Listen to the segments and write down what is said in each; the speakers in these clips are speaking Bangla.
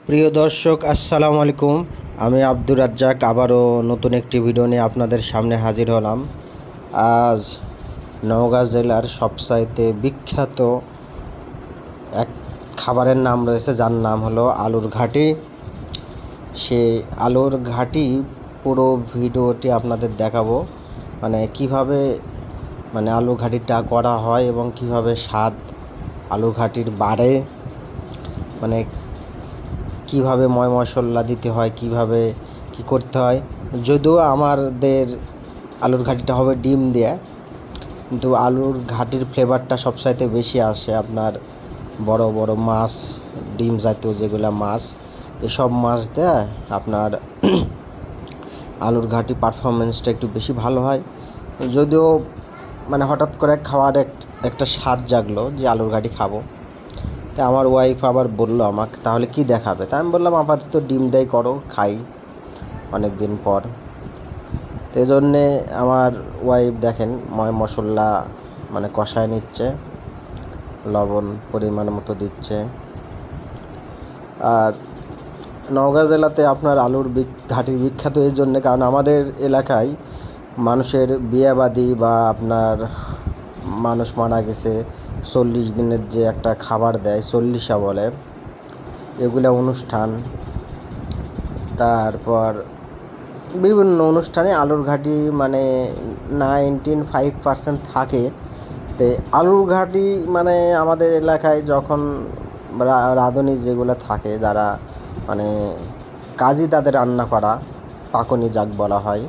প্রিয় দর্শক আসসালামু আলাইকুম। আমি আব্দুর রাজ্জাক আবারও নতুন একটি ভিডিও নিয়ে আপনাদের সামনে হাজির হলাম। আজ নওগাঁ জেলার সবচাইতে বিখ্যাত এক খাবারের নাম রয়েছে, যার নাম হলো আলুর ঘাটি। সেই আলুর ঘাটি পুরো ভিডিওটি আপনাদের দেখাবো, কিভাবে আলু ঘাটিটা করা হয় এবং কিভাবে স্বাদ আলু ঘাটির বাড়ে, কিভাবে ময় মশলা দিতে হয়, কিভাবে কি করতে হয়। যদিও আমাদের আলুর ঘাটিটা হবে ডিম দিয়ে, কিন্তু আলুর ঘাটির ফ্লেভারটা সবচাইতে বেশি আসে আপনার বড় বড় মাছ, ডিম জাতীয় যেগুলো মাছ, এসব মাছ দেয় আপনার আলুর ঘাটি পারফরমেন্সটা একটু বেশি ভালো হয়। যদিও হঠাৎ করে খাওয়ার একটা স্বাদ জাগলো যে আলুর ঘাটি খাবো, তা আমার ওয়াইফ আবার বললো আমাকে তাহলে কি দেখাবে, তা আমি বললাম আপাতত ডিম দেয় করো, খাই অনেক দিন পর। তো এই জন্যে আমার ওয়াইফ দেখেন ময় মশলা কষায় নিচ্ছে, লবণ পরিমাণ মতো দিচ্ছে। আর নওগাঁ জেলাতে আপনার আলুর ঘাটি বিখ্যাত এই জন্যে, কারণ আমাদের এলাকায় মানুষের বিয়েবাদি বা আপনার মানুষ মারা গেছে 40 দিনের যে একটা খাবার দেয়, চল্লিশা বলে, এগুলো অনুষ্ঠান, তারপর বিভিন্ন অনুষ্ঠানে আলুর ঘাটি 95% থাকে। তো আলুর ঘাটি আমাদের এলাকায় যখন রাঁধুনি যেগুলো থাকে, যারা কাজই তাদের রান্না করা, পাকনি যাক বলা হয়,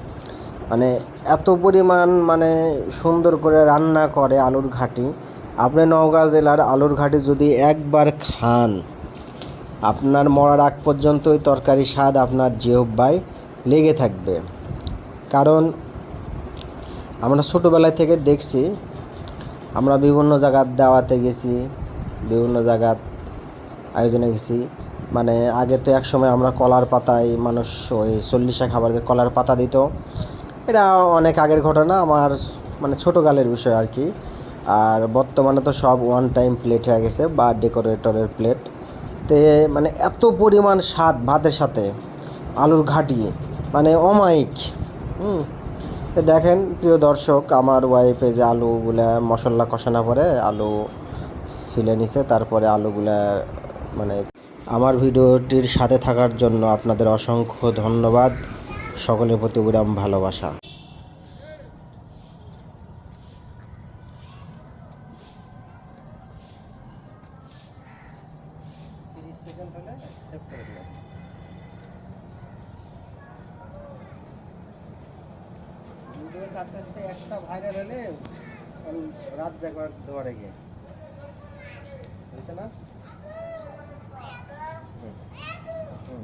এত পরিমাণ সুন্দর করে রান্না করে আলুর ঘাটি। আপনি নওগাঁ জেলার আলুর ঘাটি যদি একবার খান, আপনার মরার আগ পর্যন্ত ওই তরকারি স্বাদ আপনার জিহ্বায় লেগে থাকবে। কারণ আমরা ছোটোবেলায় থেকে দেখছি, আমরা বিভিন্ন জায়গার দাওয়াতে গেছি, বিভিন্ন জায়গার আয়োজনে গেছি। আগে তো একসময় আমরা কলার পাতায় মানুষ ওই 40 খাবারের কলার পাতা দিত। এটা অনেক আগের ঘটনা, আমার ছোটোকালের বিষয় আর কি। আর বর্তমানে তো সব ওয়ান টাইম প্লেট হয়ে গেছে বা ডেকোরেটরের প্লেট। তে এত পরিমাণ স্বাদ ভাতের সাথে আলুর ঘাটি অমায়িক। দেখেন প্রিয় দর্শক, আমার ওয়াইফে যে আলুগুলা মশলা কষানো পরে আলু ছিলে নিছে, তারপরে আলুগুলা আমার ভিডিওটির সাথে থাকার জন্য আপনাদের অসংখ্য ধন্যবাদ। সকলের প্রতি বিরাম ভালোবাসা। ভিডিও সাথে সাথে একটা ভাইরাল হলে রাত জাগবার ধরে গিয়ে বুঝছে না। হুম হুম